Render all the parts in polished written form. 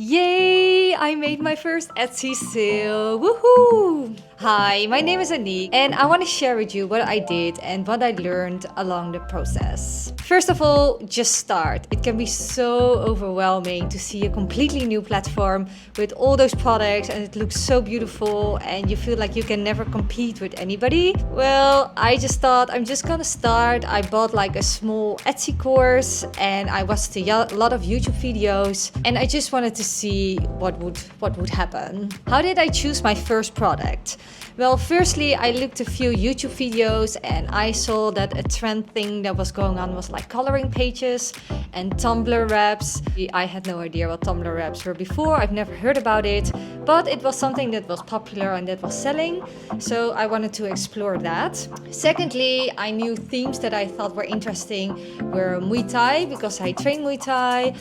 Yay! I made my first Etsy sale! Woohoo! Hi, my name is Anique and I want to share with you what I did and what I learned along the process. First of all, just start. It can be so overwhelming to see a completely new platform with all those products and it looks so beautiful and you feel like you can never compete with anybody. Well, I just thought I'm just gonna start. I bought like a small Etsy course and I watched a lot of YouTube videos and I just wanted to see what would happen. How did I choose my first product? Well, firstly, I looked a few YouTube videos and I saw that a trend thing that was going on was like coloring pages and Tumblr wraps. I had no idea what Tumblr wraps were before. I've never heard about it, but it was something that was popular and that was selling. So I wanted to explore that. Secondly, I knew themes that I thought were interesting were Muay Thai because I train Muay Thai,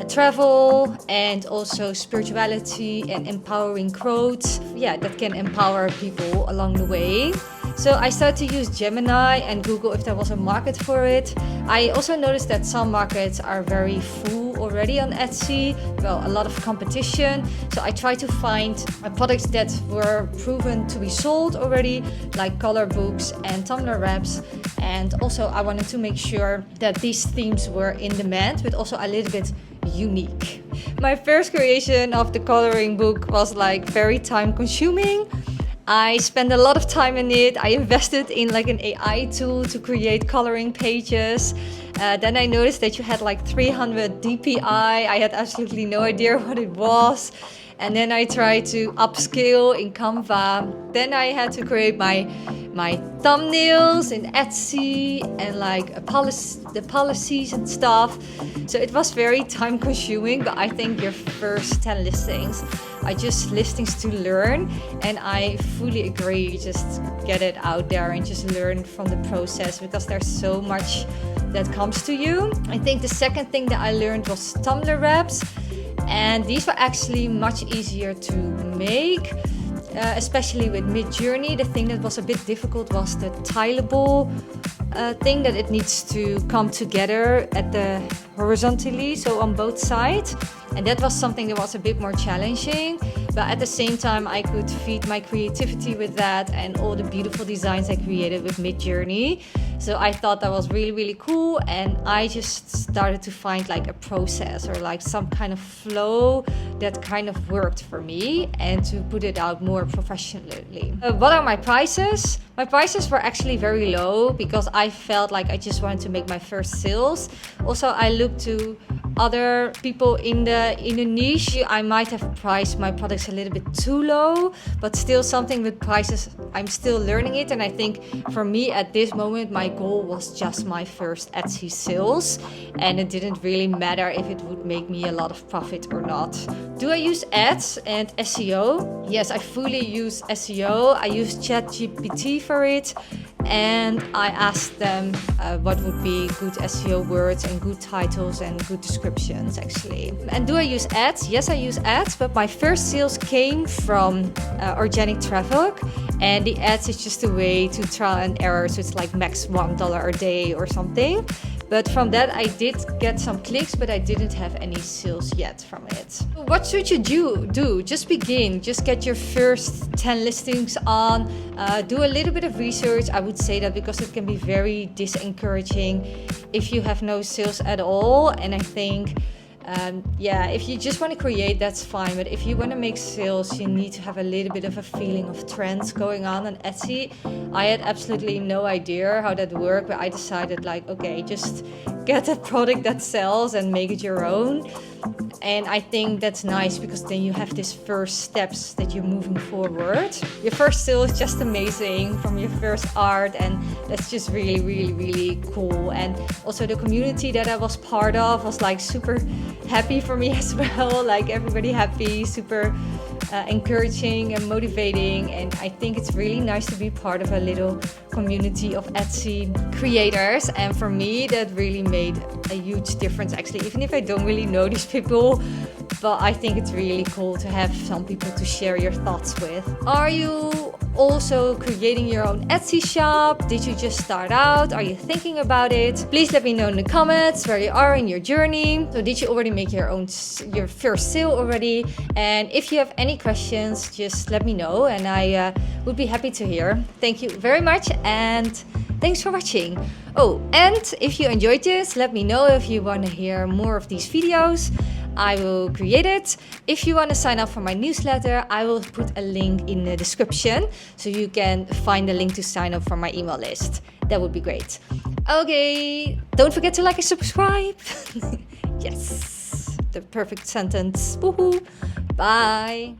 travel, and also spirituality and empowering quotes. Yeah, that can empower people along the way. So I started to use Gemini and Google if there was a market for it. I also noticed that some markets are very full already on Etsy. Well, a lot of competition. So I tried to find products that were proven to be sold already, like color books and Tumblr wraps. And also I wanted to make sure that these themes were in demand, but also a little bit unique. My first creation of the coloring book was like very time consuming. I spent a lot of time in it. I invested in like an AI tool to create coloring pages. Then I noticed that you had like 300 DPI. I had absolutely no idea what it was. And then I tried to upscale in Canva. Then I had to create my thumbnails in Etsy and like the policies and stuff. So it was very time consuming, but I think your first 10 listings are just listings to learn. And I fully agree, just get it out there and just learn from the process because there's so much that comes to you. I think the second thing that I learned was Tumblr wraps. And these were actually much easier to make, especially with Midjourney. The thing that was a bit difficult was the tileable thing that it needs to come together at the horizontally, so on both sides. And that was something that was a bit more challenging, but at the same time I could feed my creativity with that and all the beautiful designs I created with Midjourney. So I thought that was really, really cool, and I just started to find like a process or like some kind of flow that kind of worked for me and to put it out more professionally. What are my prices? My prices were actually very low because I felt like I just wanted to make my first sales. Also, I looked to other people in the niche. I might have priced my products a little bit too low, but still something with prices, I'm still learning it. And I think for me at this moment, my goal was just my first Etsy sales. And it didn't really matter if it would make me a lot of profit or not. Do I use ads and SEO? Yes, I fully use SEO. I use ChatGPT for it. And I asked them what would be good SEO words and good titles and good descriptions actually. And do I use ads? Yes, I use ads, but my first sales came from organic traffic, and the ads is just a way to trial and error, so it's like max $1 a day or something. But from that I did get some clicks, but I didn't have any sales yet from it. What should you do? Just begin. Just get your first 10 listings on. Do a little bit of research. I would say that because it can be very disencouraging if you have no sales at all. And I think if you just want to create, that's fine. But if you want to make sales, you need to have a little bit of a feeling of trends going on Etsy. I had absolutely no idea how that worked, but I decided like, okay, just get a product that sells and make it your own. And I think that's nice because then you have these first steps that you're moving forward. Your first sale is just amazing from your first art, and that's just really, really, really cool. And also the community that I was part of was like super happy for me as well. Like everybody happy, super encouraging and motivating. And I think it's really nice to be part of a little community of Etsy creators. And for me, that really made a huge difference actually. Even if I don't really know these people but I think it's really cool to have some people to share your thoughts with. Are you also creating your own Etsy shop? Did you just start out? Are you thinking about it? Please let me know in the comments where you are in your journey. So did you already make your first sale already? And if you have any questions, just let me know and I would be happy to hear. Thank you very much and thanks for watching. Oh, and if you enjoyed this, let me know if you want to hear more of these videos. I will create it. If you want to sign up for my newsletter, I will put a link in the description so you can find the link to sign up for my email list. That would be great. Okay, don't forget to like and subscribe. Yes, the perfect sentence. Woohoo! Bye.